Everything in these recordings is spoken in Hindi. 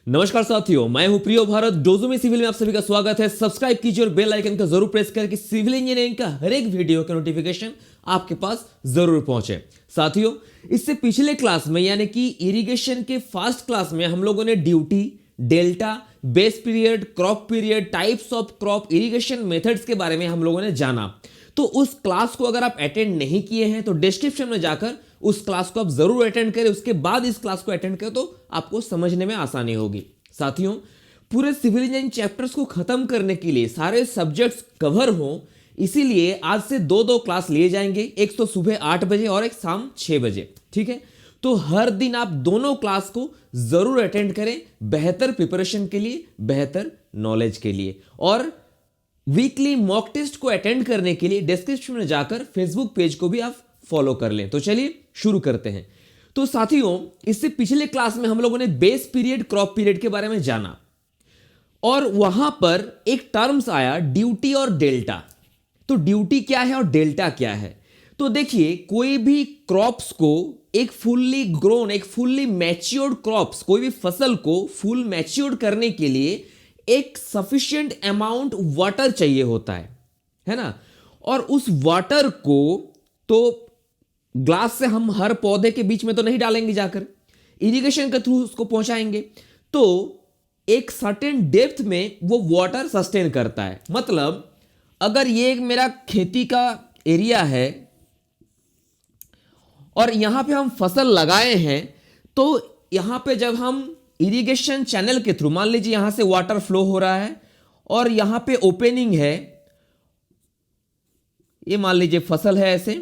नमस्कार साथियों, मैं हूं प्रियो भारत। डोजो में सिविल में आप सभी का स्वागत है। सब्सक्राइब कीजिए और बेल आइकन का जरूर प्रेस करें कि सिविल इंजीनियरिंग का हर एक वीडियो का नोटिफिकेशन आपके पास जरूर पहुंचे। साथियों, इससे पिछले क्लास में यानी कि इरिगेशन के फर्स्ट क्लास में हम लोगों ने duty, delta, base period, crop period, types of crop, irrigation methods के बारे में हम लोगों ने जाना। तो उस क्लास को अगर आप अटेंड नहीं किए हैं तो डिस्क्रिप्शन में जाकर उस क्लास को आप जरूर अटेंड करें। उसके बाद इस क्लास को अटेंड करें तो आपको समझने में आसानी होगी। साथियों, पूरे सिविल इंजीनियरिंग चैप्टर्स को खत्म करने के लिए, सारे सब्जेक्ट्स कवर हो, इसीलिए आज से दो क्लास लिए जाएंगे। एक तो सुबह 8 बजे और एक शाम 6 बजे। ठीक है, तो हर दिन आप दोनों क्लास को जरूर अटेंड करें, बेहतर प्रिपरेशन के लिए, बेहतर नॉलेज के लिए। और वीकली मॉक टेस्ट को अटेंड करने के लिए डिस्क्रिप्शन में जाकर फेसबुक पेज को भी आप फॉलो कर लें। तो चलिए शुरू करते हैं। तो साथियों, इससे पिछले क्लास में हम लोगों ने बेस पीरियड, क्रॉप पीरियड के बारे में जाना और वहां पर एक टर्म्स आया ड्यूटी और डेल्टा। तो ड्यूटी क्या है और डेल्टा क्या है? तो देखिए, कोई भी क्रॉप्स को एक फुल्ली ग्रोन, एक फुल्ली मैच्योर्ड क्रॉप्स, कोई भी फसल को फुल मैच्योर्ड करने के लिए एक सफिशिएंट अमाउंट वाटर चाहिए होता है ना। और उस वाटर को तो ग्लास से हम हर पौधे के बीच में तो नहीं डालेंगे, जाकर इरिगेशन के थ्रू उसको पहुंचाएंगे। तो एक सर्टेन डेप्थ में वो वाटर सस्टेन करता है। मतलब अगर ये एक मेरा खेती का एरिया है और यहां पे हम फसल लगाए हैं, तो यहां पे जब हम इरिगेशन चैनल के थ्रू, मान लीजिए यहां से वाटर फ्लो हो रहा है और यहां पे ओपनिंग है, ये मान लीजिए फसल है ऐसे,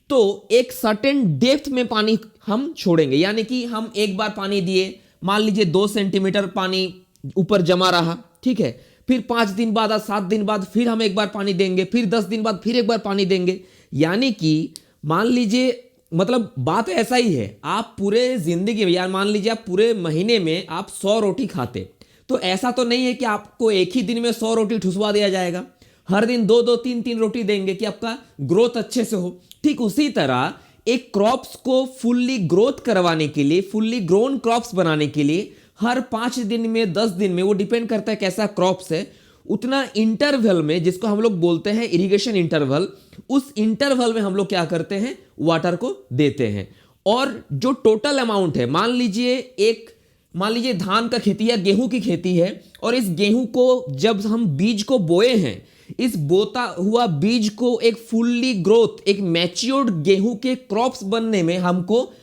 तो एक सर्टेन डेप्थ में पानी हम छोड़ेंगे। यानी कि हम एक बार पानी दिए, मान लीजिए 2 सेंटीमीटर पानी ऊपर जमा रहा, ठीक है। फिर 5 दिन बाद, 7 दिन बाद फिर हम एक बार पानी देंगे, फिर 10 दिन बाद फिर एक बार पानी देंगे। यानी कि मान लीजिए, मतलब बात ऐसा ही है, आप पूरे जिंदगी में, यार मान लीजिए आप पूरे महीने में आप 100 रोटी खाते, तो ऐसा तो नहीं है कि आपको एक ही दिन में 100 रोटी ठुसवा दिया जाएगा। हर दिन 2-2, 3-3 रोटी देंगे कि आपका ग्रोथ अच्छे से हो। ठीक उसी तरह एक क्रॉप्स को फुल्ली ग्रोथ करवाने के लिए, फुल्ली ग्रोन क्रॉप्स बनाने के लिए हर 5 दिन में, 10 दिन में, वो डिपेंड करता है कैसा क्रॉप्स है, उतना इंटरवल में, जिसको हम लोग बोलते हैं इरिगेशन इंटरवल, उस इंटरवल में हम लोग क्या करते हैं, वाटर को देते हैं। और जो टोटल अमाउंट है, मान लीजिए धान का खेती या गेहूं की खेती है, और इस गेहूं को जब हम बीज को बोए हैं, इस बोता हुआ बीज को एक फुल्ली ग्रोथ, एक मैच्योर्ड गेहूं के क्रॉप्स बनने में हमको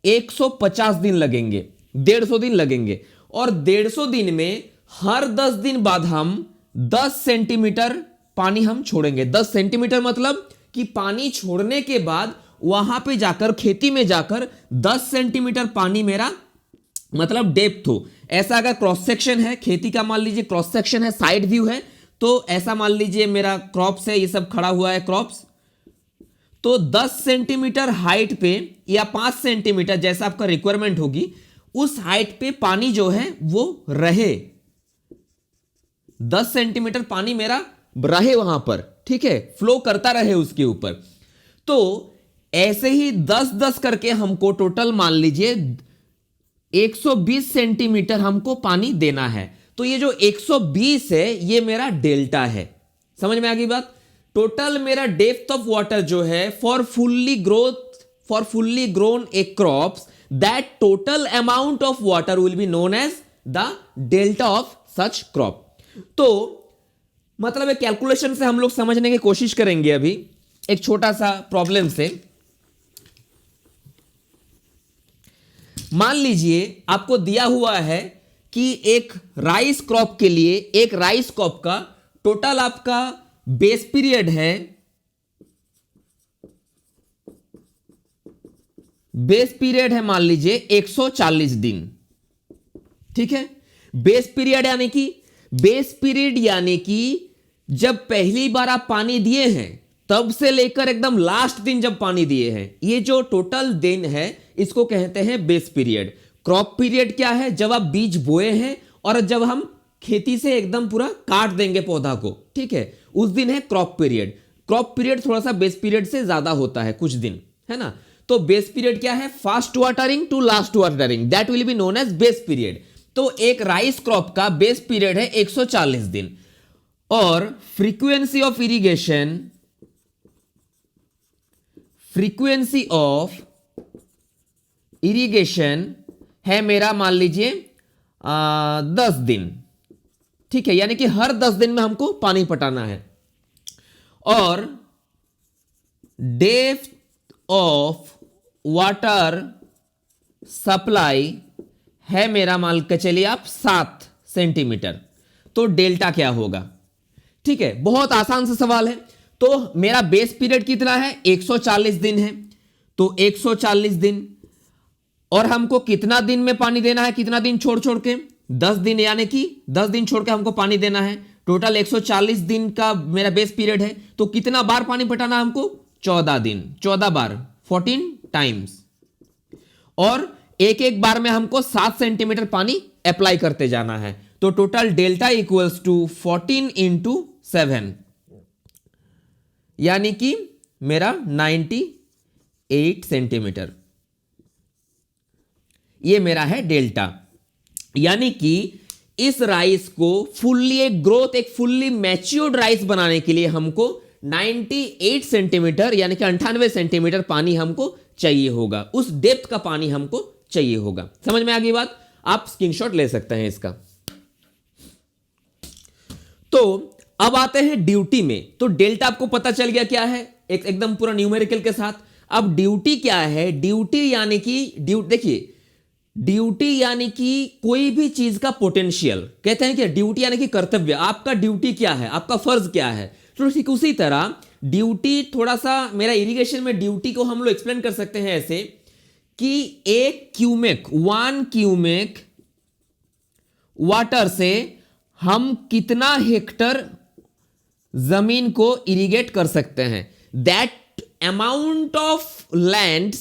150 दिन लगेंगे, 150 दिन लगेंगे। और 150 दिन में हर 10 दिन बाद हम 10 सेंटीमीटर पानी हम छोड़ेंगे। 10 सेंटीमीटर मतलब कि पानी छोड़ने के बाद वहां पे जाकर, खेती में जाकर 10 सेंटीमीटर पानी मेरा मतलब डेप्थ हो। ऐसा अगर क्रॉस सेक्शन है खेती का, मान लीजिए क्रॉस सेक्शन है, साइड व्यू है, तो ऐसा मान लीजिए मेरा क्रॉप्स है, ये सब खड़ा हुआ है क्रॉप्स, तो 10 सेंटीमीटर हाइट पे या 5 सेंटीमीटर जैसा आपका रिक्वायरमेंट होगी, उस हाइट पे पानी जो है वो रहे, 10 सेंटीमीटर पानी मेरा रहे वहां पर, ठीक है, फ्लो करता रहे उसके ऊपर। तो ऐसे ही 10-10 करके हमको टोटल मान लीजिए 120 सेंटीमीटर हमको पानी देना है। तो ये जो 120 है, ये मेरा डेल्टा है। समझ में आ गई बात? टोटल मेरा डेप्थ ऑफ वाटर जो है for fully grown a crops, that total amount of water will be known as the delta of such crop. तो मतलब एक कैलकुलेशन से हम लोग समझने की कोशिश करेंगे अभी, एक छोटा सा प्रॉब्लम से। मान लीजिए आपको दिया हुआ है कि एक राइस क्रॉप के लिए, एक राइस क्रॉप का टोटल आपका बेस पीरियड है, मान लीजिए 140 दिन, ठीक है। बेस पीरियड यानी कि जब पहली बार आप पानी दिए हैं तब से लेकर एकदम लास्ट दिन जब पानी दिए हैं, ये जो टोटल दिन है इसको कहते हैं बेस पीरियड। क्रॉप पीरियड क्या है? जब आप बीज बोए हैं और जब हम खेती से एकदम पूरा काट देंगे पौधा को, ठीक है, उस दिन है क्रॉप पीरियड। क्रॉप पीरियड थोड़ा सा बेस पीरियड से ज्यादा होता है, कुछ दिन, है ना। तो बेस पीरियड क्या है? Fast watering to last watering, that will be known as base period. तो एक राइस क्रॉप का बेस पीरियड है 140 दिन, और frequency of irrigation, frequency of irrigation है मेरा मान लीजिए 10 दिन, ठीक है, यानी कि हर 10 दिन में हमको पानी पटाना है। और डेप्थ ऑफ वाटर सप्लाई है मेरा मान के चलिए आप 7 सेंटीमीटर। तो डेल्टा क्या होगा? ठीक है, बहुत आसान सा सवाल है। तो मेरा बेस पीरियड कितना है? 140 दिन है। तो 140 दिन, और हमको कितना दिन में पानी देना है? कितना दिन छोड़ छोड़ के? 10 दिन, यानी कि 10 दिन छोड़ के हमको पानी देना है। टोटल 140 दिन का मेरा बेस पीरियड है। तो कितना बार पानी पटाना है हमको? 14 दिन, 14 बार, 14 टाइम्स। और एक एक बार में हमको 7 सेंटीमीटर पानी अप्लाई करते जाना है। तो total delta equals to 14 into 7, यानी कि मेरा 98 सेंटीमीटर, ये मेरा है डेल्टा। यानी कि इस राइस को फुल्ली एक ग्रोथ, एक फुल्ली मैच्योर्ड राइस बनाने के लिए हमको 98 सेंटीमीटर यानी कि 98 सेंटीमीटर पानी हमको चाहिए होगा। उस डेप्थ का पानी हमको चाहिए होगा। समझ में आ गई बात? आप स्क्रीनशॉट ले सकते हैं इसका। तो अब आते हैं ड्यूटी में। तो डेल्टा आपको पता चल गया क्या है, एकदम पूरा न्यूमेरिकल के साथ। अब ड्यूटी क्या है? ड्यूटी यानी कि देखिए, ड्यूटी यानी कि कोई भी चीज का पोटेंशियल, कहते हैं कि ड्यूटी यानी कि कर्तव्य। आपका ड्यूटी क्या है? आपका फर्ज क्या है? तो ठीक उसी तरह ड्यूटी, थोड़ा सा मेरा इरिगेशन में ड्यूटी को हम लोग एक्सप्लेन कर सकते हैं ऐसे कि 1 क्यूमेक वाटर से हम कितना हेक्टर जमीन को इरिगेट कर सकते हैं। That amount of land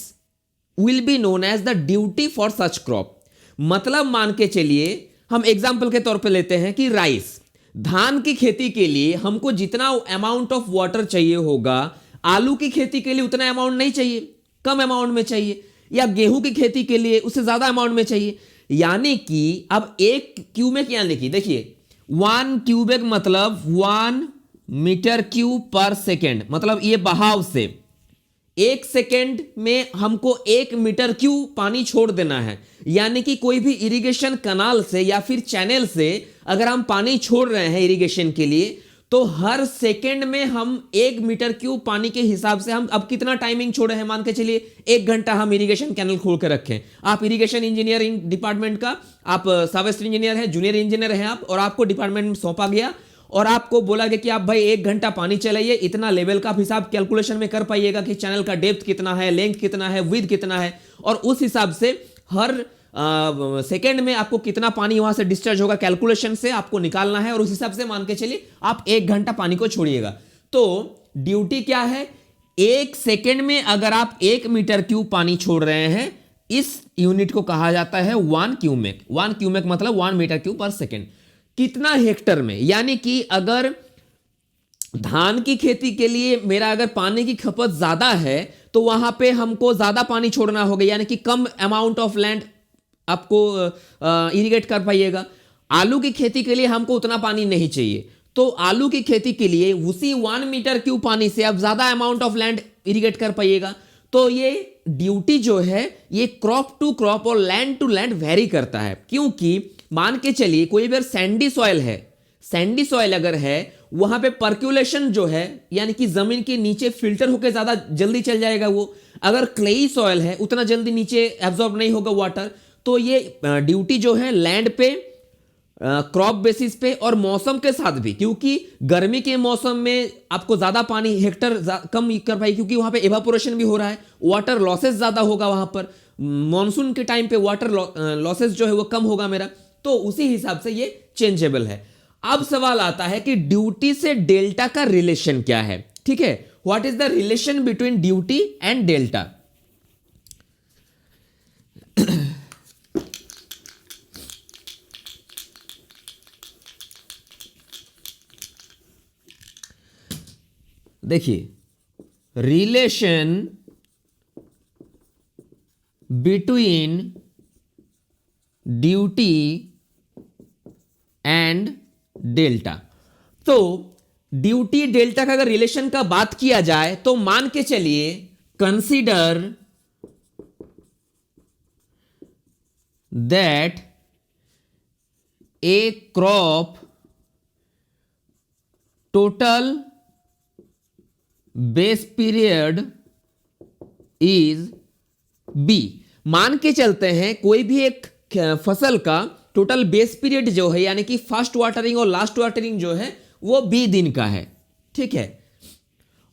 will be known as the duty for such crop. मतलब मान के चलिए, हम एग्जाम्पल के तौर पे लेते हैं कि राइस, धान की खेती के लिए हमको जितना अमाउंट ऑफ वाटर चाहिए होगा, आलू की खेती के लिए उतना अमाउंट नहीं चाहिए, कम अमाउंट में चाहिए, या गेहूं की खेती के लिए उससे ज्यादा अमाउंट में चाहिए। यानी कि अब 1 क्यूमेक, यानी कि देखिए 1 क्यूबिक मतलब 1 मीटर क्यूब पर सेकेंड, मतलब ये बहाव से 1 सेकेंड में हमको 1 मीटर क्यूब पानी छोड़ देना है। यानी कि कोई भी इरिगेशन कनाल से या फिर चैनल से अगर हम पानी छोड़ रहे हैं इरिगेशन के लिए, तो हर सेकेंड में हम 1 मीटर क्यूब पानी के हिसाब से हम अब कितना टाइमिंग छोड़े हैं, मान के चलिए 1 घंटा हम इरिगेशन कैनल खोल के रखें। आप इरिगेशन इंजीनियरिंग डिपार्टमेंट का, आप सॉफ्टवेयर इंजीनियर हैं, जूनियर इंजीनियर हैं आप, और आपको डिपार्टमेंट में सौंपा गया और आपको बोला गया कि आप भाई 1 घंटा पानी चलाइए, इतना लेवल का आप हिसाब कैलकुलेशन में कर पाइएगा कि चैनल का डेप्थ कितना है, लेंथ कितना है, विड्थ कितना है, और उस हिसाब से हर सेकेंड में आपको कितना पानी वहां से डिस्चार्ज होगा, कैलकुलेशन से आपको निकालना है, और उस हिसाब से मान के चलिए आप 1 घंटा पानी को छोड़िएगा। तो ड्यूटी क्या है? 1 सेकेंड में अगर आप 1 मीटर क्यूब पानी छोड़ रहे हैं, इस यूनिट को कहा जाता है 1 क्यूमेक। 1 क्यूमेक मतलब 1 मीटर क्यूब पर सेकेंड। कितना हेक्टर में? यानी कि अगर धान की खेती के लिए मेरा अगर पानी की खपत ज्यादा है तो वहां पे हमको ज्यादा पानी छोड़ना होगा, यानी कि कम अमाउंट ऑफ लैंड आपको इरिगेट कर पाइएगा। आलू की खेती के लिए हमको उतना पानी नहीं चाहिए, तो आलू की खेती के लिए उसी 1 मीटर क्यूब पानी से आप ज्यादा अमाउंट ऑफ लैंड इरिगेट कर पाइएगा। तो ये ड्यूटी जो है ये क्रॉप टू क्रॉप और लैंड टू लैंड वेरी करता है, क्योंकि मान के चलिए कोई अगर सैंडी सॉइल है, सैंडी सॉइल अगर है, वहां पे पर्क्यूलेशन जो है यानी कि जमीन के नीचे फिल्टर होकर ज्यादा जल्दी चल जाएगा वो। अगर क्लेई सॉइल है उतना जल्दी नीचे एब्जॉर्ब नहीं होगा वाटर। तो ये ड्यूटी जो है लैंड पे, क्रॉप बेसिस पे और मौसम के साथ भी, क्योंकि गर्मी के मौसम में आपको ज्यादा पानी हेक्टर कम कर पाए, क्योंकि वहां पे एवापोरेशन भी हो रहा है, वाटर लॉसेस ज्यादा होगा वहां पर। मॉनसून के टाइम पे वाटर लॉसेस जो है वो कम होगा मेरा, तो उसी हिसाब से ये चेंजेबल है। अब सवाल आता है कि ड्यूटी से डेल्टा का रिलेशन क्या है। ठीक है, what is the relation between duty and delta? देखिए, relation between duty and delta. तो ड्यूटी डेल्टा का अगर रिलेशन का बात किया जाए तो मान के चलिए, consider that a crop total base period is B. मान के चलते हैं कोई भी एक फसल का टोटल बेस पीरियड जो है, यानी कि फर्स्ट वाटरिंग और लास्ट वाटरिंग जो है वो बी दिन का है, ठीक है।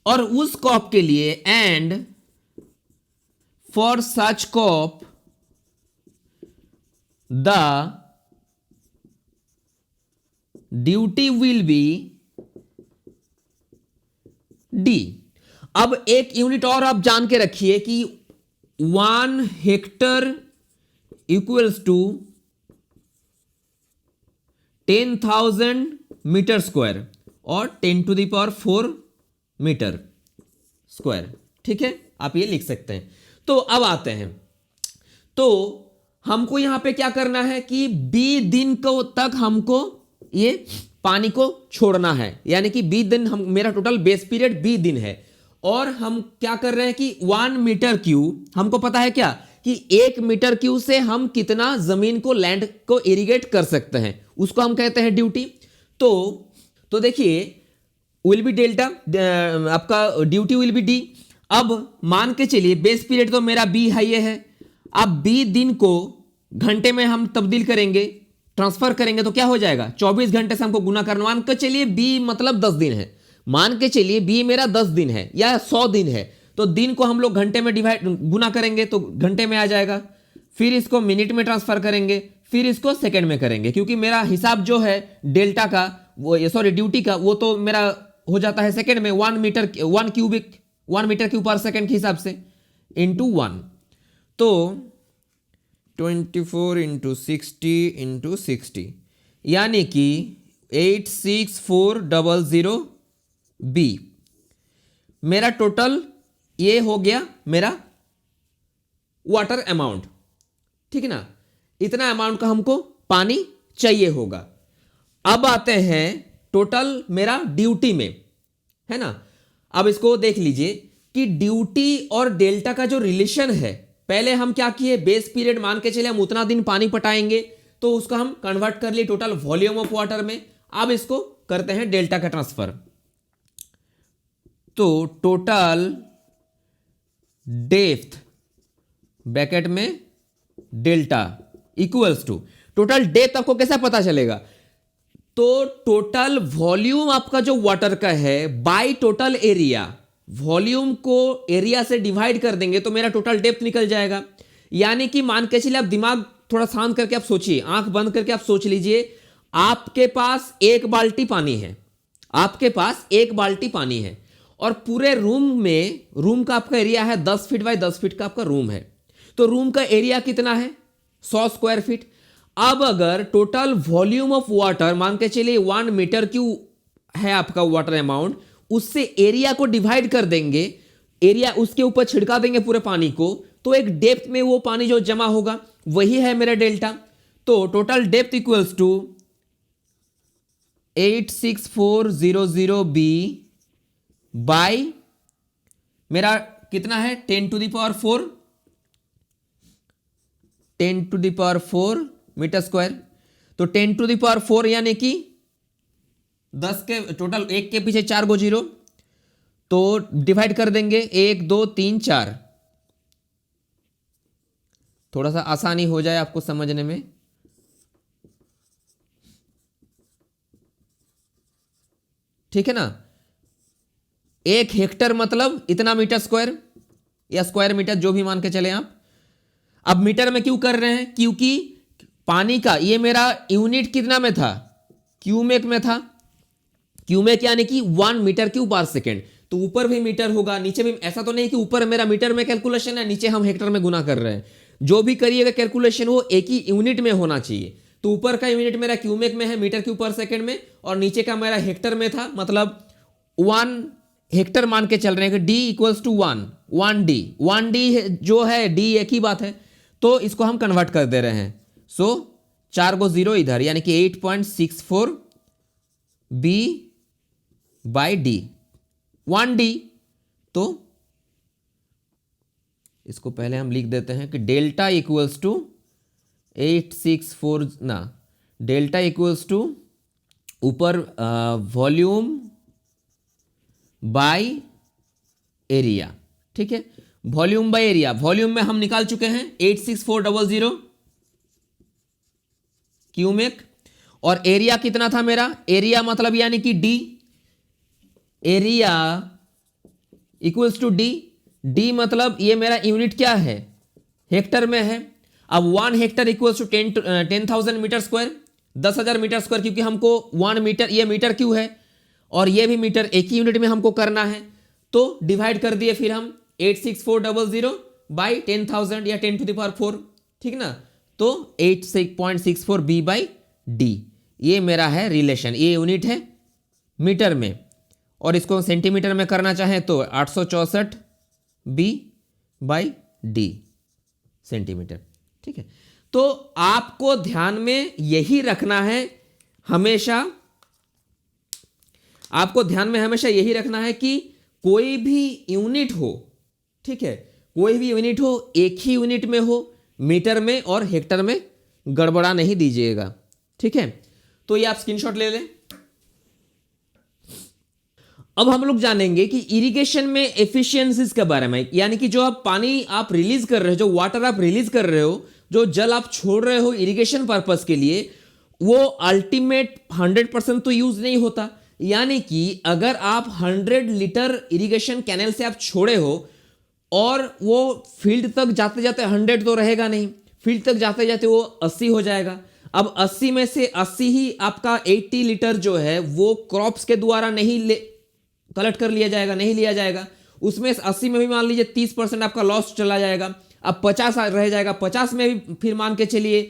और उस क्रॉप के लिए, and for such crop the duty will be D. अब एक यूनिट और आप जान के रखिए कि 1 hectare equals to 10,000 metre square और 10⁴ मीटर स्क्वायर, ठीक है। आप ये लिख सकते हैं। तो अब आते हैं, तो हमको यहां पे क्या करना है कि बी दिन को तक हमको ये पानी को छोड़ना है, यानी कि बी दिन मेरा टोटल बेस पीरियड बी दिन है। और हम क्या कर रहे हैं कि 1 मीटर क्यूब, हमको पता है क्या कि 1 मीटर क्यूब से हम कितना जमीन को, लैंड को इरिगेट कर सकते हैं, उसको हम कहते हैं ड्यूटी। तो देखिए, विल बी डेल्टा, आपका ड्यूटी विल बी डी। अब मान के चलिए बेस पीरियड तो मेरा बी है, ये है। अब बी दिन को घंटे में हम तब्दील करेंगे, ट्रांसफर करेंगे, तो क्या हो जाएगा, 24 घंटे से हमको गुना करना। मान के चलिए बी मतलब 10 दिन है, मान के चलिए बी मेरा 10 दिन है या 100 दिन है, तो दिन को हम लोग घंटे में डिवाइड गुना करेंगे तो घंटे में आ जाएगा। फिर इसको मिनट में ट्रांसफर करेंगे, फिर इसको सेकंड में करेंगे, क्योंकि मेरा हिसाब जो है डेल्टा का, वो सॉरी ड्यूटी का, वो तो मेरा हो जाता है सेकंड में, 1 मीटर 1 मीटर क्यूब पर सेकंड के हिसाब से इंटू 1। तो 24 इंटू 60 यानी कि 86400 बी मेरा टोटल ये हो गया मेरा वाटर अमाउंट, ठीक है ना। इतना अमाउंट का हमको पानी चाहिए होगा। अब आते हैं टोटल मेरा ड्यूटी में, है ना। अब इसको देख लीजिए कि ड्यूटी और डेल्टा का जो रिलेशन है, पहले हम क्या किए, बेस पीरियड मान के चले हम उतना दिन पानी पटाएंगे, तो उसको हम कन्वर्ट कर लिए टोटल वॉल्यूम ऑफ वाटर में। अब इसको करते हैं डेल्टा का ट्रांसफर। तो टोटल डेप्थ ब्रैकेट में delta equals to, total depth आपको कैसा पता चलेगा, तो टोटल वॉल्यूम आपका जो वाटर का है बाय टोटल एरिया, वॉल्यूम को एरिया से डिवाइड कर देंगे तो मेरा टोटल डेप्थ निकल जाएगा। यानी कि मान के चलिए, आप दिमाग थोड़ा शांत करके आप सोचिए, आंख बंद करके आप सोच लीजिए, आपके पास 1 बाल्टी पानी है, आपके पास 1 बाल्टी पानी है, और पूरे रूम का आपका एरिया है 10 फीट बाय 10 फीट का आपका रूम है, तो रूम का एरिया कितना है, 100 स्क्वायर फीट। अब अगर टोटल वॉल्यूम ऑफ वाटर मान के चलिए 1 मीटर क्यूब है आपका वाटर अमाउंट, उससे एरिया को डिवाइड कर देंगे, एरिया उसके ऊपर छिड़का देंगे पूरे पानी को, तो एक डेप्थ में वो पानी जो जमा होगा वही है मेरा डेल्टा। तो total depth equals to 86400 B by मेरा कितना है 10⁴ मीटर स्क्वायर। तो 10⁴ यानी कि 10 के टोटल, 1 के पीछे 4 गो 0, तो डिवाइड कर देंगे 1 2 3 4, थोड़ा सा आसानी हो जाए आपको समझने में। ठीक है ना। 1 हेक्टर मतलब इतना मीटर स्क्वायर या स्क्वायर मीटर, जो भी मान के चले आप। अब मीटर में क्यों कर रहे हैं, क्योंकि पानी का ये मेरा यूनिट कितना में था, क्यूमेक में था। क्यूमेक यानी कि 1 मीटर क्यूब पर सेकेंड, तो ऊपर भी मीटर होगा, नीचे भी। ऐसा तो नहीं कि ऊपर मेरा मीटर में कैलकुलेशन है, नीचे हम हेक्टर में गुना कर रहे हैं। जो भी करिएगा कैलकुलेशन वो एक ही यूनिट में होना चाहिए। तो ऊपर का यूनिट मेरा क्यूमेक में है, मीटर क्यूब पर सेकेंड में, और नीचे का मेरा हेक्टर में था, मतलब 1 हेक्टर मान के चल रहे हैं कि D इक्वल्स टू 1 डी जो है D एक ही बात है। तो इसको हम कन्वर्ट कर दे रहे हैं। सो 4 को 0 इधर, यानी कि 8.64 B बाई डी 1D। तो इसको पहले हम लिख देते हैं कि डेल्टा इक्वल्स टू 864 ना, डेल्टा इक्वल्स टू ऊपर वॉल्यूम बाय एरिया। ठीक है, वॉल्यूम बाय एरिया, वॉल्यूम में हम निकाल चुके हैं 86400 क्यूमेक, और एरिया कितना था मेरा, एरिया मतलब यानी कि D, area equals to D, D मतलब ये मेरा यूनिट क्या है, हेक्टर में है। अब 1 hectare equals to 10,000 metre square, 10,000 metre square, क्योंकि हमको 1 मीटर, ये मीटर क्यों है और ये भी मीटर, एक ही यूनिट में हमको करना है, तो डिवाइड कर दिए फिर हम 86400 बाई 10,000 या 10 टू द पावर 4, ठीक ना। तो 8.64 B बाई डी, ये मेरा है रिलेशन, ये यूनिट है मीटर में, और इसको सेंटीमीटर में करना चाहें तो 864 B बाई डी सेंटीमीटर। ठीक है, तो आपको ध्यान में यही रखना है हमेशा, आपको ध्यान में हमेशा यही रखना है कि कोई भी यूनिट हो, ठीक है, कोई भी यूनिट हो, एक ही यूनिट में हो, मीटर में और हेक्टर में गड़बड़ा नहीं दीजिएगा। ठीक है, तो ये आप स्क्रीनशॉट ले लें। अब हम लोग जानेंगे कि इरिगेशन में एफिशिएंसीज के बारे में, यानी कि जो आप पानी आप रिलीज कर रहे हो, जो वाटर आप रिलीज कर रहे हो, जो जल आप छोड़ रहे हो इरिगेशन पर्पस के लिए, वो अल्टीमेट 100% तो यूज नहीं होता। यानी कि अगर आप 100 लीटर इरिगेशन कैनल से आप छोड़े हो और वो फील्ड तक जाते जाते 100 तो रहेगा नहीं, फील्ड तक जाते जाते वो 80 हो जाएगा। अब 80 में से 80 ही आपका 80 लीटर जो है वो क्रॉप्स के द्वारा नहीं कलेक्ट कर लिया जाएगा, नहीं लिया जाएगा। उसमें 80 में भी मान लीजिए 30% आपका लॉस चला जाएगा। अब 50 रह जाएगा, 50 में भी फिर मान के चलिए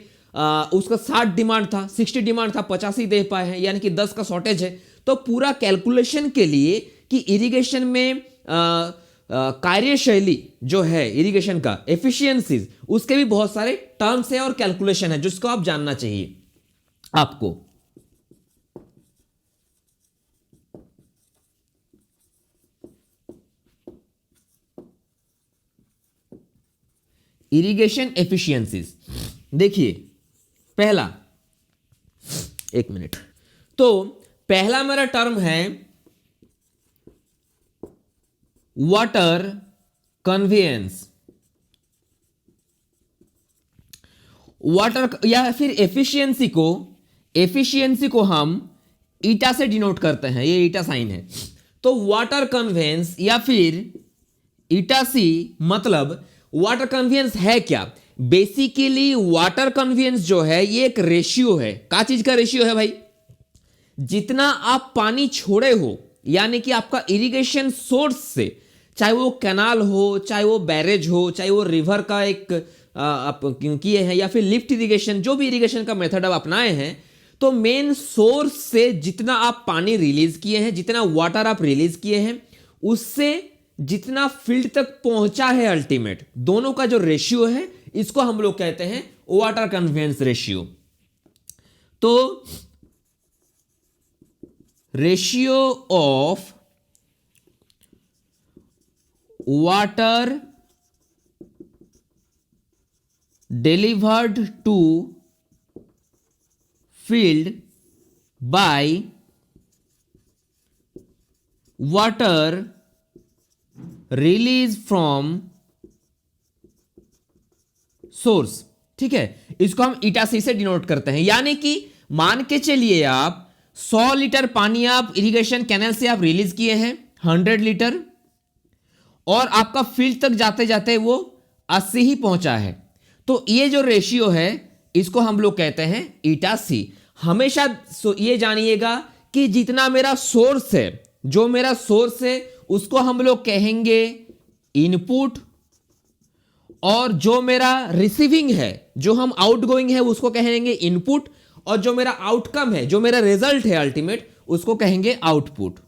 उसका 60 डिमांड था, 60 डिमांड था, 50 ही दे पाए हैं, यानी कि 10 का शॉर्टेज है। तो पूरा कैलकुलेशन के लिए कि इरिगेशन में कार्यशैली जो है इरिगेशन का एफिशिएंसीज, उसके भी बहुत सारे टर्म्स है और कैलकुलेशन है जिसको आप जानना चाहिए आपको। इरिगेशन एफिशिएंसीज देखिए, पहला, एक मिनट, तो पहला मेरा टर्म है वाटर कन्वेयंस, वाटर या फिर एफिशिएंसी को हम ईटा से डिनोट करते हैं, ये ईटा साइन है। तो वाटर कन्वेयंस या फिर ईटा सी, मतलब वाटर कन्वेयंस है क्या, बेसिकली वाटर कन्वेयंस जो है ये एक रेशियो है। क्या चीज का रेशियो है भाई, जितना आप पानी छोड़े हो, यानी कि आपका इरिगेशन सोर्स से, चाहे वो कैनाल हो, चाहे वो बैरेज हो, चाहे वो रिवर का एक आप किए हैं, या फिर लिफ्ट इरिगेशन, जो भी इरिगेशन का मेथड आप अपनाए हैं, तो मेन सोर्स से जितना आप पानी रिलीज किए हैं, जितना वाटर आप रिलीज किए हैं, उससे जितना फील्ड तक पहुंचा है अल्टीमेट, दोनों का जो रेशियो है, इसको हम लोग कहते हैं वाटर कन्वेयंस रेशियो। तो ratio of water delivered to field by water release from source. ठीक है, इसको हम ईटा सी से डिनोट करते हैं। यानी कि मान के चलिए आप 100 लीटर पानी आप इरिगेशन कैनल से आप रिलीज किए हैं, 100 लीटर, और आपका फील्ड तक जाते जाते वो 80 ही पहुंचा है। तो ये जो रेशियो है इसको हम लोग कहते हैं ईटा सी। हमेशा ये जानिएगा कि जितना मेरा सोर्स है, जो मेरा सोर्स है उसको हम लोग कहेंगे इनपुट, और जो मेरा रिसीविंग है, जो हम आउटगोइंग है, उसको कहेंगे इनपुट, और जो मेरा आउटकम है, जो मेरा रिजल्ट है अल्टीमेट, उसको कहेंगे आउटपुट।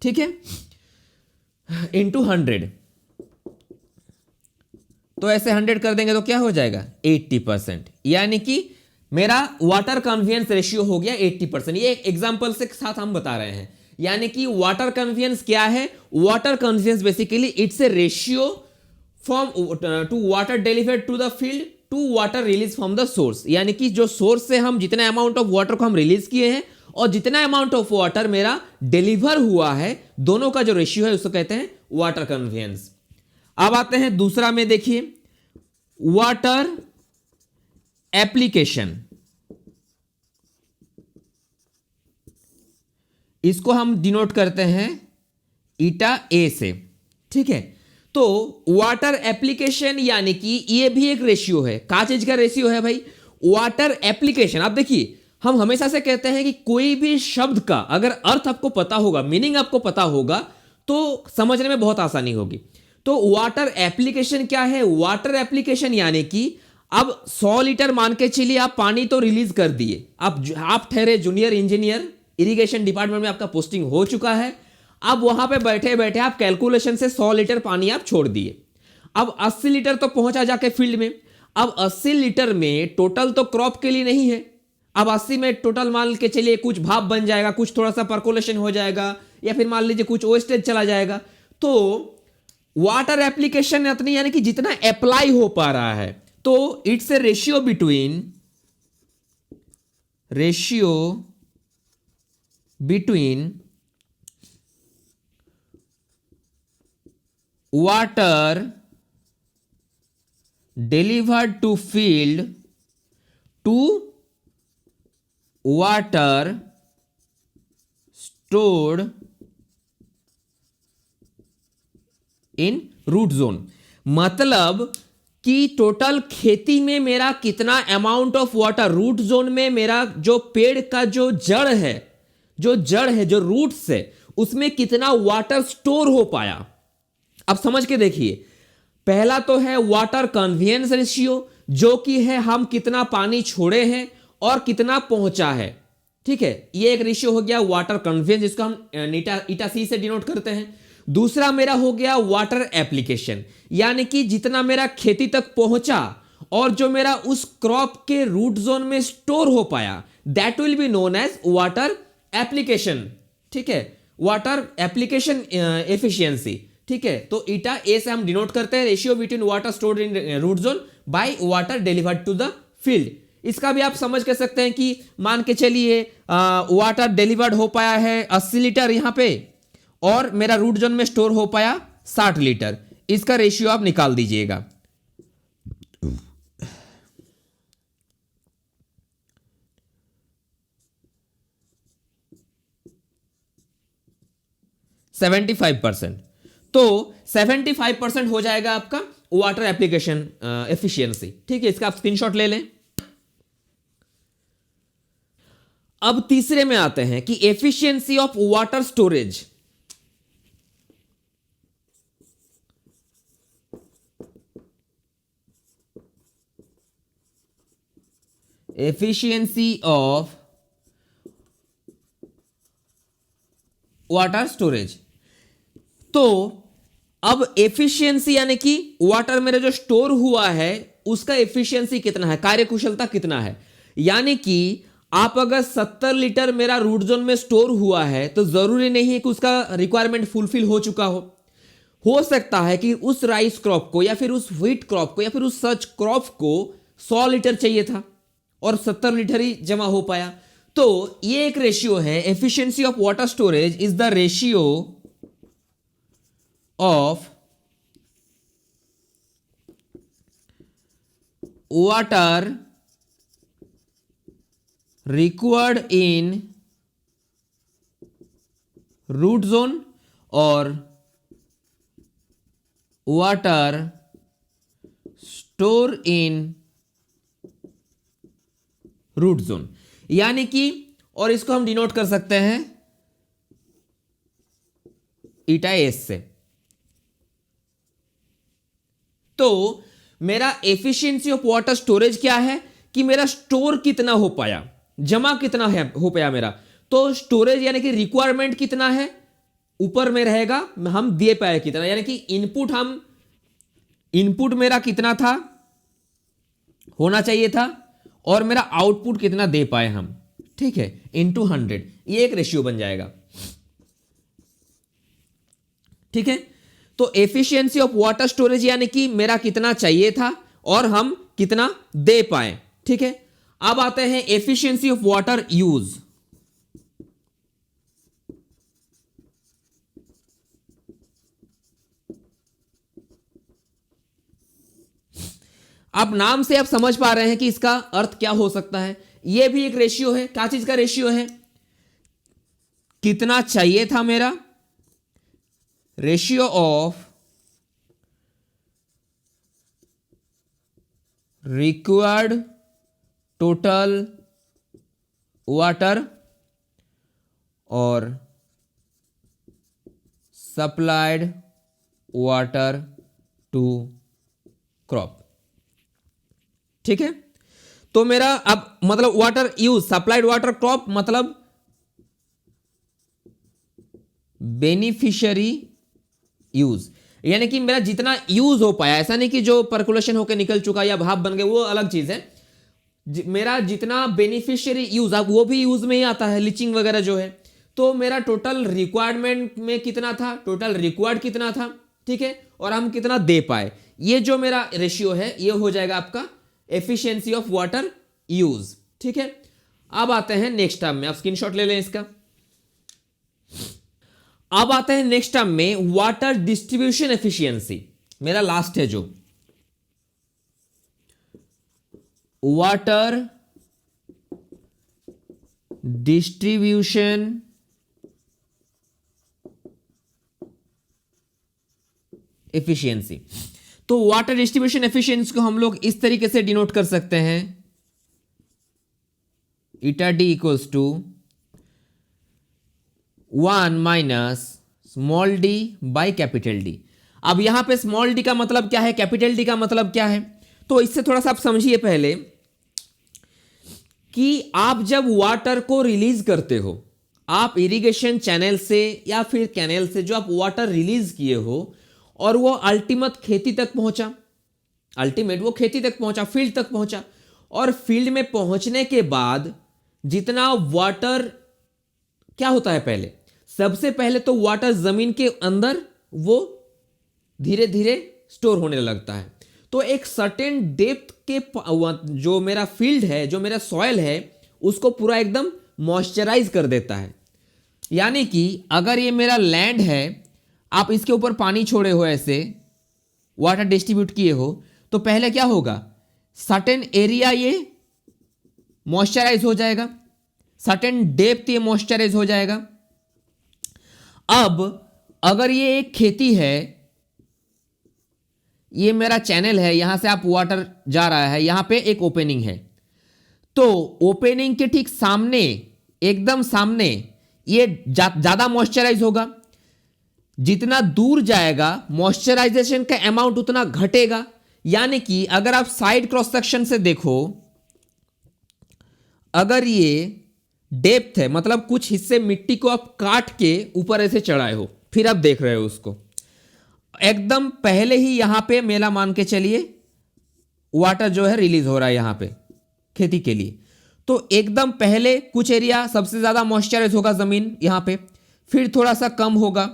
ठीक है, इनटू 100। तो ऐसे 100 कर देंगे तो क्या हो जाएगा 80%, यानी कि मेरा वाटर कन्वीनियंस रेशियो हो गया 80%। ये एक एग्जांपल से साथ हम बता रहे हैं, यानी कि वाटर कन्वीनियंस क्या है? Water convenience basically it's a ratio from to water delivered to the field to water release from the source, यानी कि जो सोर्स से हम जितना अमाउंट ऑफ वाटर को हम रिलीज किए हैं और जितना अमाउंट ऑफ वाटर मेरा डिलीवर हुआ है, दोनों का जो रेशियो है उसको कहते हैं वाटर कन्वीनियंस। अब आते हैं दूसरा में, देखिए वाटर एप्लीकेशन, इसको हम डिनोट करते हैं ईटा ए से, ठीक है। तो वाटर एप्लीकेशन यानी कि ये भी एक रेशियो है। क्या चीज का रेशियो है भाई? Water application. आप देखिए, हम हमेशा से कहते हैं कि कोई भी शब्द का अगर अर्थ आपको पता होगा, मीनिंग आपको पता होगा, तो समझने में बहुत आसानी होगी। तो वाटर एप्लीकेशन क्या है? वाटर एप्लीकेशन यानी कि अब 100 लीटर मान के चलिए आप पानी तो रिलीज कर दिए, आप ठहरे जूनियर इंजीनियर, इरिगेशन डिपार्टमेंट में आपका पोस्टिंग हो चुका है। अब वहां पे बैठे बैठे आप कैलकुलेशन से 100 लीटर पानी आप छोड़ दिए। अब 80 लीटर तो पहुंचा जाके फील्ड में। अब 80 लीटर में टोटल तो क्रॉप के लिए नहीं है। अब 80 में टोटल मान के चलिए कुछ भाप बन जाएगा, कुछ थोड़ा सा पर्कोलेशन हो जाएगा, या फिर मान लीजिए कुछ वेस्टेज चला जाएगा। तो वाटर एप्लीकेशन इतनी, यानी कि जितना अप्लाई हो पा रहा है, तो it's a ratio between water delivered to field to water stored in root zone. मतलब कि टोटल खेती में मेरा कितना amount of water, root zone में मेरा जो पेड़ का जो जड़ है जो रूट्स है, उसमें कितना वाटर स्टोर हो पाया। अब समझ के देखिए, पहला तो है वाटर कन्वीनियंस रेशियो, जो कि है हम कितना पानी छोड़े हैं और कितना पहुंचा है, ठीक है। ये एक रेशियो हो गया वाटर कन्वीनियंस, जिसको हम ईटा सी से डिनोट करते हैं। दूसरा मेरा हो गया वाटर एप्लीकेशन, यानी कि जितना मेरा खेती तक पहुंचा और जो मेरा उस क्रॉप के रूट जोन में स्टोर हो पाया, that will be known as water application, ठीक है, वाटर एप्लीकेशन एफिशिएंसी, ठीक है। तो ईटा ए से हम डिनोट करते हैं ratio between water stored in root zone by water delivered to the field. इसका भी आप समझ कर सकते हैं कि मान के चलिए वाटर डिलीवर्ड हो पाया है 80 लीटर यहां पे, और मेरा रूट जोन में स्टोर हो पाया 60 लीटर। इसका रेशियो आप निकाल दीजिएगा। तो 75% हो जाएगा आपका वाटर एप्लीकेशन एफिशिएंसी, ठीक है। इसका आप स्क्रीनशॉट ले लें। अब तीसरे में आते हैं कि efficiency of water storage. Efficiency of water storage. तो अब एफिशिएंसी यानी कि वाटर मेरे जो स्टोर हुआ है उसका एफिशिएंसी कितना है, कार्यकुशलता कितना है। यानी कि आप अगर 70 लीटर मेरा रूट जोन में स्टोर हुआ है तो जरूरी नहीं है कि उसका रिक्वायरमेंट फुलफिल हो चुका हो सकता है कि उस राइस क्रॉप को या फिर उस व्हीट क्रॉप को या फिर उस सच क्रॉप को 100 लीटर चाहिए था और 70 लीटर ही जमा हो पाया। तो ये एक रेशियो है, efficiency of water storage is the ratio of water required in root zone और water store in root zone. यानी कि, और इसको हम डिनोट कर सकते हैं ईटा एस से। तो मेरा एफिशिएंसी ऑफ वाटर स्टोरेज क्या है कि मेरा स्टोर कितना हो पाया, जमा कितना है हो पाया मेरा। तो स्टोरेज यानी कि रिक्वायरमेंट कितना है ऊपर में रहेगा, हम दे पाए कितना, यानी कि इनपुट हम इनपुट मेरा कितना था, होना चाहिए था, और मेरा आउटपुट कितना दे पाए हम, ठीक है, इंटू 100, ये एक रेशियो बन जाएगा। ठीक है, तो एफिशिएंसी ऑफ वाटर स्टोरेज यानी कि मेरा कितना चाहिए था और हम कितना दे पाए। ठीक है, अब आते हैं एफिशिएंसी ऑफ वाटर यूज। अब नाम से आप समझ पा रहे हैं कि इसका अर्थ क्या हो सकता है। यह भी एक रेशियो है। क्या चीज का रेशियो है? कितना चाहिए था मेरा, ratio of required total water और सप्लाइड वाटर टू क्रॉप। ठीक है, तो मेरा अब मतलब water use, supplied water crop मतलब बेनिफिशियरी यूज, यानी कि मेरा जितना यूज हो पाया, ऐसा नहीं कि जो पर्कुलेशन होकर निकल चुका या भाप बन गए, वो अलग चीज है। मेरा जितना बेनिफिशियरी यूज, अब वो भी यूज में ही आता है, लीचिंग वगैरह जो है। तो मेरा टोटल रिक्वायरमेंट में कितना था, टोटल रिक्वायर्ड कितना था, ठीक है, और हम कितना दे पाए, ये जो मेरा रेशियो है ये हो जाएगा आपका एफिशिएंसी ऑफ वाटर यूज। ठीक है, अब आते हैं नेक्स्ट टर्म में, आप स्क्रीनशॉट ले लें इसका। अब आते हैं नेक्स्ट टर्म में वाटर डिस्ट्रीब्यूशन एफिशिएंसी, मेरा लास्ट है जो वाटर डिस्ट्रीब्यूशन एफिशिएंसी। तो वाटर डिस्ट्रीब्यूशन एफिशिएंसी को हम लोग इस तरीके से डिनोट कर सकते हैं, eta d equals to 1 minus small d by capital d. अब यहां पे स्मॉल डी का मतलब क्या है, कैपिटल डी का मतलब क्या है, तो इससे थोड़ा सा आप समझिए पहले कि आप जब वाटर को रिलीज करते हो, आप इरिगेशन चैनल से या फिर कैनल से जो आप वाटर रिलीज किए हो और वो अल्टीमेट खेती तक पहुंचा, अल्टीमेट वो खेती तक पहुंचा, फील्ड तक पहुंचा, और फील्ड में पहुंचने के बाद जितना वाटर क्या होता है, पहले सबसे पहले तो वाटर जमीन के अंदर वो धीरे धीरे स्टोर होने लगता है। तो एक सर्टेन डेप्थ के जो मेरा फील्ड है, जो मेरा सॉइल है, उसको पूरा एकदम मॉइस्चराइज कर देता है। यानी कि अगर ये मेरा लैंड है, आप इसके ऊपर पानी छोड़े हो, ऐसे वाटर डिस्ट्रीब्यूट किए हो, तो पहले क्या होगा, सर्टेन एरिया ये मॉइस्चराइज हो जाएगा, सर्टेन डेप्थ ये मॉइस्चराइज हो जाएगा। अब अगर ये एक खेती है, ये मेरा चैनल है, यहां से आप वाटर जा रहा है, यहां पे एक ओपनिंग है, तो ओपनिंग के ठीक सामने, एकदम सामने ये ज्यादा मॉइस्चराइज होगा। जितना दूर जाएगा मॉइस्चराइजेशन का अमाउंट उतना घटेगा। यानी कि अगर आप साइड क्रॉस सेक्शन से देखो, अगर ये डेप्थ है, मतलब कुछ हिस्से मिट्टी को आप काट के ऊपर ऐसे चढ़ाए हो, फिर आप देख रहे हो उसको, एकदम पहले ही यहां पे मेला मान के चलिए वाटर जो है रिलीज हो रहा है यहां पे खेती के लिए। तो एकदम पहले कुछ एरिया सबसे ज्यादा मॉइस्चराइज होगा जमीन यहां पे, फिर थोड़ा सा कम होगा,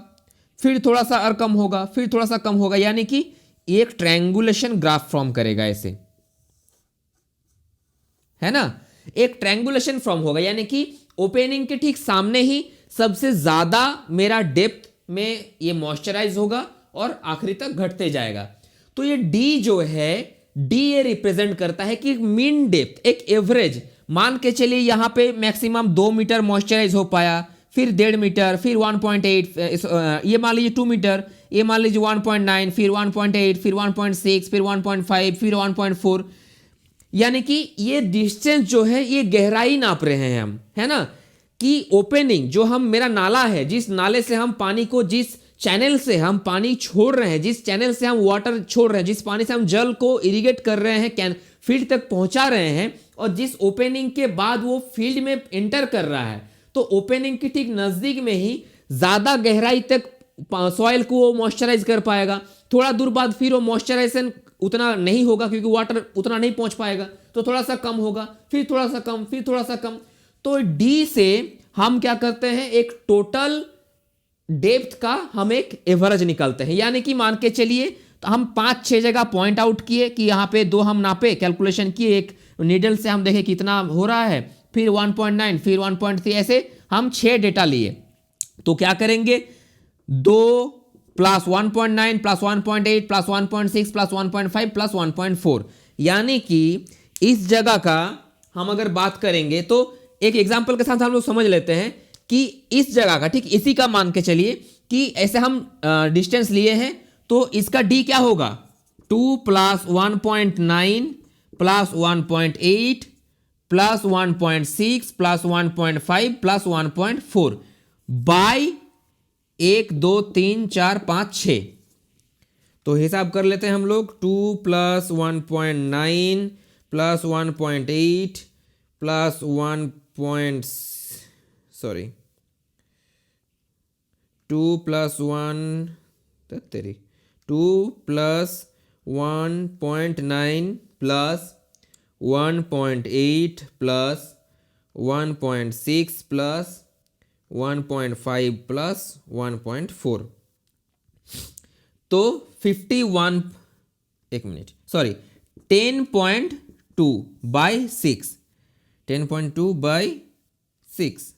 फिर थोड़ा सा और कम होगा, फिर थोड़ा सा कम होगा, यानी कि एक ट्रायंगुलेशन ग्राफ फॉर्म करेगा ऐसे, है ना, एक ट्रायंगुलेशन फॉर्म होगा। यानी कि ओपनिंग के ठीक सामने ही सबसे ज्यादा मेरा डेप्थ में ये मॉइस्चराइज होगा और आखिरी तक घटते जाएगा। तो ये डी जो है, डी ये रिप्रेजेंट करता है कि मीन डेप्थ, एक एवरेज मान के चलिए यहां पे मैक्सिमम 2 मीटर मॉइस्चराइज हो पाया, फिर 1.5 मीटर, फिर 1.8, ये मान लीजिए 2 मीटर, ये मान लीजिए 1.9, फिर 1.8, फिर 1.6, फिर 1.5, फिर 1.4। यानी कि ये डिस्टेंस जो है ये गहराई नाप रहे हैं हम, है ना, कि ओपनिंग जो हम, मेरा नाला है, जिस नाले से हम पानी को, जिस चैनल से हम पानी छोड़ रहे हैं, जिस चैनल से हम वाटर छोड़ रहे हैं, जिस पानी से हम जल को इरिगेट कर रहे हैं, फील्ड तक पहुंचा रहे हैं, और जिस ओपनिंग के बाद वो फील्ड में एंटर कर रहा है, तो ओपनिंग के ठीक नजदीक में ही ज्यादा गहराई तक सॉइल को मॉइस्चराइज कर पाएगा। थोड़ा दूर बाद फिर वो मॉइस्चराइजेशन उतना नहीं होगा क्योंकि वाटर उतना नहीं पहुंच पाएगा, तो थोड़ा सा कम होगा, फिर थोड़ा सा कम, फिर थोड़ा सा कम। तो डी से हम क्या करते हैं, एक टोटल डेप्थ का हम एक एवरेज निकालते हैं। यानी कि मान के चलिए तो हम 5-6 जगह पॉइंट आउट किए कि यहाँ पे 2 हम नापे, कैलकुलेशन किए, एक नीडल से हम देखें कितना हो रहा है, फिर 1.9, फिर 1.3, ऐसे हम 6 डेटा लिए। तो क्या करेंगे, 2 plus 1.9 plus 1.8 plus 1.6 plus 1.5 plus 1.4, यानी कि इस जगह का हम अगर बात करेंगे तो एक एग्जांपल के साथ हम लोग समझ लेते हैं कि इस जगह का, ठीक इसी का मान के चलिए कि ऐसे हम डिस्टेंस लिए हैं, तो इसका डी क्या होगा, 2 plus 1.9 plus 1.8 plus 1.6 plus 1.5 plus 1.4 by 1 2 3 4 5 6। तो हिसाब कर लेते हैं हम लोग, 2 plus 1.9 plus 1.8 plus 2 plus 1.9 plus 1.8 plus 1.6 plus 1.5 plus 1.4, तो 10.2 बाई 6, 10.2 बाई 6,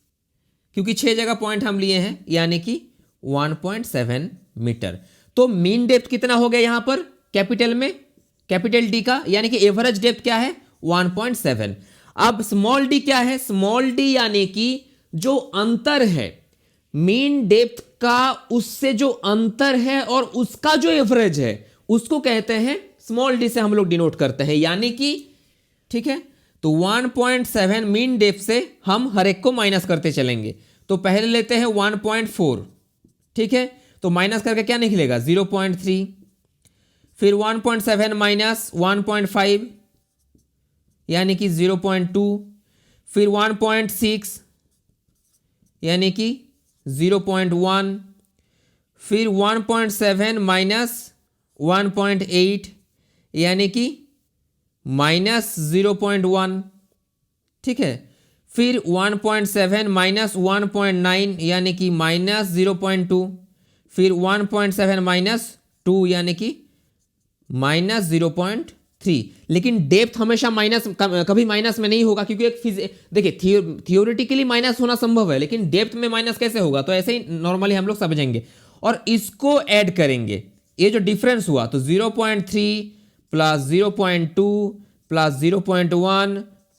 क्योंकि 6 जगह पॉइंट हम लिए हैं, यानी कि 1.7 मीटर। तो मीन डेप्थ कितना हो गया यहां पर कैपिटल में, कैपिटल डी का, यानी कि एवरेज डेप्थ क्या है, 1.7। अब स्मॉल डी क्या है, स्मॉल डी यानी कि जो अंतर है मीन डेप्थ का, उससे जो अंतर है और उसका जो एवरेज है, उसको कहते हैं स्मॉल डी से हम लोग डिनोट करते हैं। यानी कि ठीक है, तो 1.7 मीन डेप्थ से हम हर एक को माइनस करते चलेंगे। तो पहले लेते हैं 1.4, ठीक है, तो माइनस करके क्या निकलेगा, 0.3, फिर 1.7 माइनस 1.5 यानी कि 0.2, फिर 1.6 यानी कि 0.1, फिर 1.7 माइनस 1.8 यानी कि माइनस 0.1, ठीक है, फिर 1.7 माइनस 1.9 यानी कि माइनस 0.2, फिर 1.7 माइनस 2 यानी कि माइनस 0.3। लेकिन डेप्थ हमेशा माइनस, कभी माइनस में नहीं होगा, क्योंकि एक देखिए थियोरेटिकली माइनस होना संभव है, लेकिन डेप्थ में माइनस कैसे होगा, तो ऐसे ही नॉर्मली हम लोग समझेंगे और इसको ऐड करेंगे। ये जो डिफरेंस हुआ तो 0.3 plus 0.2 plus 0.1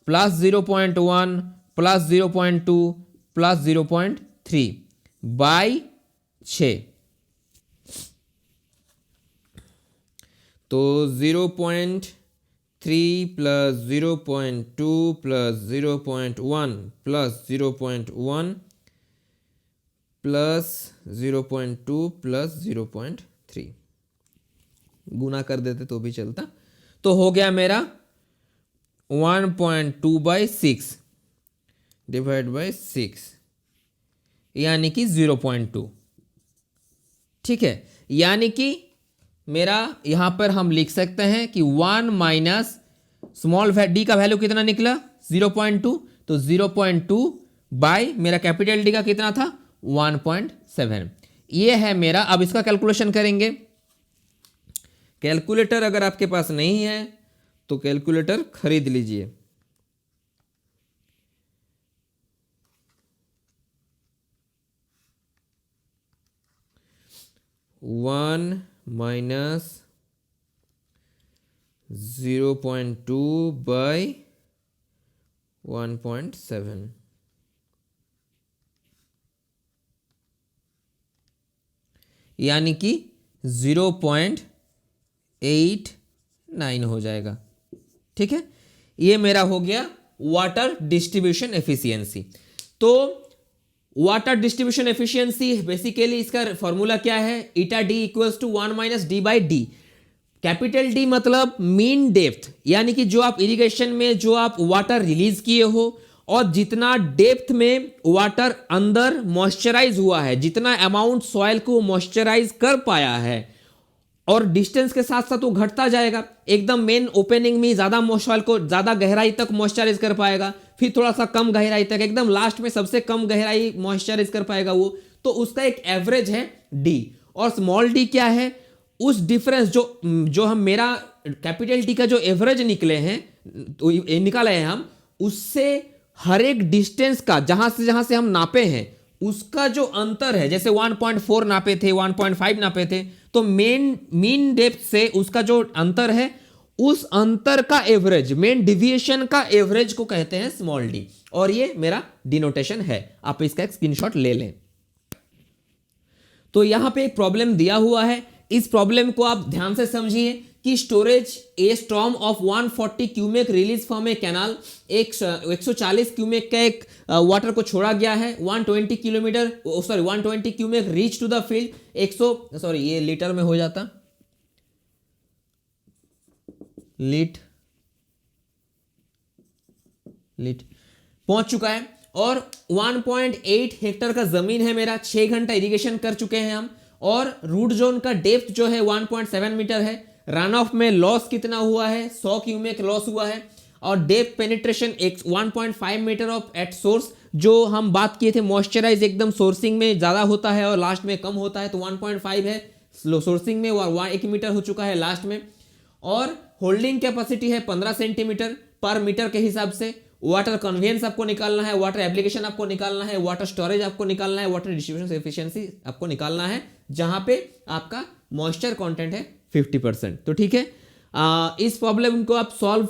plus 0.1 plus 0.2 plus 0.3 by 6, तो 0.3 plus 0.2 plus 0.1 plus 0.1 plus 0.2 plus 0.3, गुना कर देते तो भी चलता। तो हो गया मेरा 1.2 बाई 6 डिवाइड बाई 6 यानी कि 0.2, ठीक है। यानी कि मेरा यहां पर हम लिख सकते हैं कि 1 माइनस स्मॉल डी का वैल्यू कितना निकला, 0.2, तो 0.2 बाई मेरा कैपिटल डी का कितना था, 1.7। ये है मेरा। अब इसका कैलकुलेशन करेंगे। कैलकुलेटर अगर आपके पास नहीं है तो कैलकुलेटर खरीद लीजिए। वन माइनस 0.2 बाई 1.7, यानी कि 0.89 हो जाएगा, ठीक है। ये मेरा हो गया वाटर डिस्ट्रीब्यूशन एफिशिएंसी। तो वाटर डिस्ट्रीब्यूशन एफिशिएंसी बेसिकली इसका फॉर्मूला क्या है, eta d equals to 1 minus d by d. Capital d मतलब मीन डेप्थ, यानी कि जो आप इरिगेशन में जो आप वाटर रिलीज किए हो और जितना डेप्थ में वाटर अंदर मॉइस्चराइज हुआ है, जितना अमाउंट सॉइल को मॉइस्चराइज कर पाया है, और डिस्टेंस के साथ साथ वो घटता जाएगा। एकदम मेन ओपनिंग में ज़्यादा मॉइस्चर को ज़्यादा गहराई तक मॉइस्चराइज कर पाएगा, फिर थोड़ा सा कम गहराई तक, एकदम लास्ट में सबसे कम गहराई मॉइस्चराइज कर पाएगा वो। तो उसका एक एवरेज है डी। और स्मॉल डी क्या है? उस डिफरेंस जो हम मेरा कैपिटल टी का जो एवरेज निकले हैं, तो निकाले हैं हम, उससे हर एक डिस्टेंस का जहां से हम नापे हैं उसका जो अंतर है, जैसे 1.4 नापे थे, 1.5 नापे थे, तो मीन डेप्थ से उसका जो अंतर है, उस अंतर का एवरेज, मेन डिविएशन का एवरेज को कहते हैं स्मॉल डी। और ये मेरा डिनोटेशन है, आप इसका एक स्क्रीनशॉट ले लें। तो यहां पे एक प्रॉब्लम दिया हुआ है, इस प्रॉब्लम को आप ध्यान से समझिए कि storage a storm of 140 cumec release from a canal, 140 cumec का एक वाटर को छोड़ा गया है, 120 cumec reach to the field, ये लीटर में हो जाता, लीट पहुंच चुका है। और 1.8 हेक्टर का जमीन है मेरा, 6 घंटा इरिगेशन कर चुके हैं हम। और रूट जोन का डेप्थ जो है 1.7 मीटर है। रन ऑफ में लॉस कितना हुआ है? 100 क्यूमेक लॉस हुआ है। और depth penetration 1.5 metre of at source, जो हम बात किए थे मॉइस्चराइज एकदम सोर्सिंग में ज़्यादा होता है और लास्ट में कम होता है, तो 1.5 है सोर्सिंग में, और 1 मीटर हो चुका है लास्ट में। और होल्डिंग कैपेसिटी है 15 सेंटीमीटर पर मीटर के हिसाब से। वाटर कन्वेंस आपको निकालना है, वाटर एप्लीकेशन आपको निकालना है, वाटर स्टोरेज आपको निकालना है, वाटर डिस्ट्रीब्यूशन एफिशिएंसी आपको निकालना है, जहां पे आपका मॉइस्चर कंटेंट है 50%। तो ठीक है, इस प्रॉब्लम को आप सॉल्व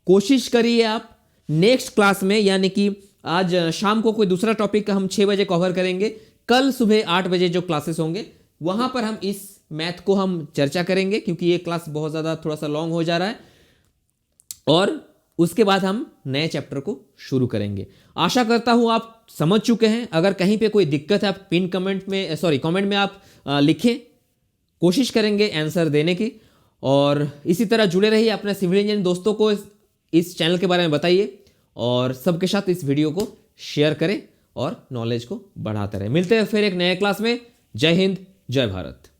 कोशिश करिए आप। नेक्स्ट क्लास में, यानी कि आज शाम को कोई दूसरा टॉपिक हम 6 बजे कवर करेंगे। कल सुबह 8 बजे जो क्लासेस होंगे वहां पर हम इस मैथ को हम चर्चा करेंगे, क्योंकि ये क्लास बहुत ज़्यादा थोड़ा सा लॉन्ग हो जा रहा है। और उसके बाद हम नए चैप्टर को शुरू करेंगे। आशा करता हूं आप समझ चुके हैं। अगर कहीं पे कोई दिक्कत है, आप कमेंट में आप लिखें, कोशिश करेंगे आंसर देने की। और इसी तरह जुड़े रहिए, अपने सिविल इंजीनियरिंग दोस्तों को इस चैनल के बारे में बताइए, और सबके साथ इस वीडियो को शेयर करें और नॉलेज को बढ़ाते रहें। मिलते हैं फिर एक नए क्लास में। जय हिंद, जय भारत।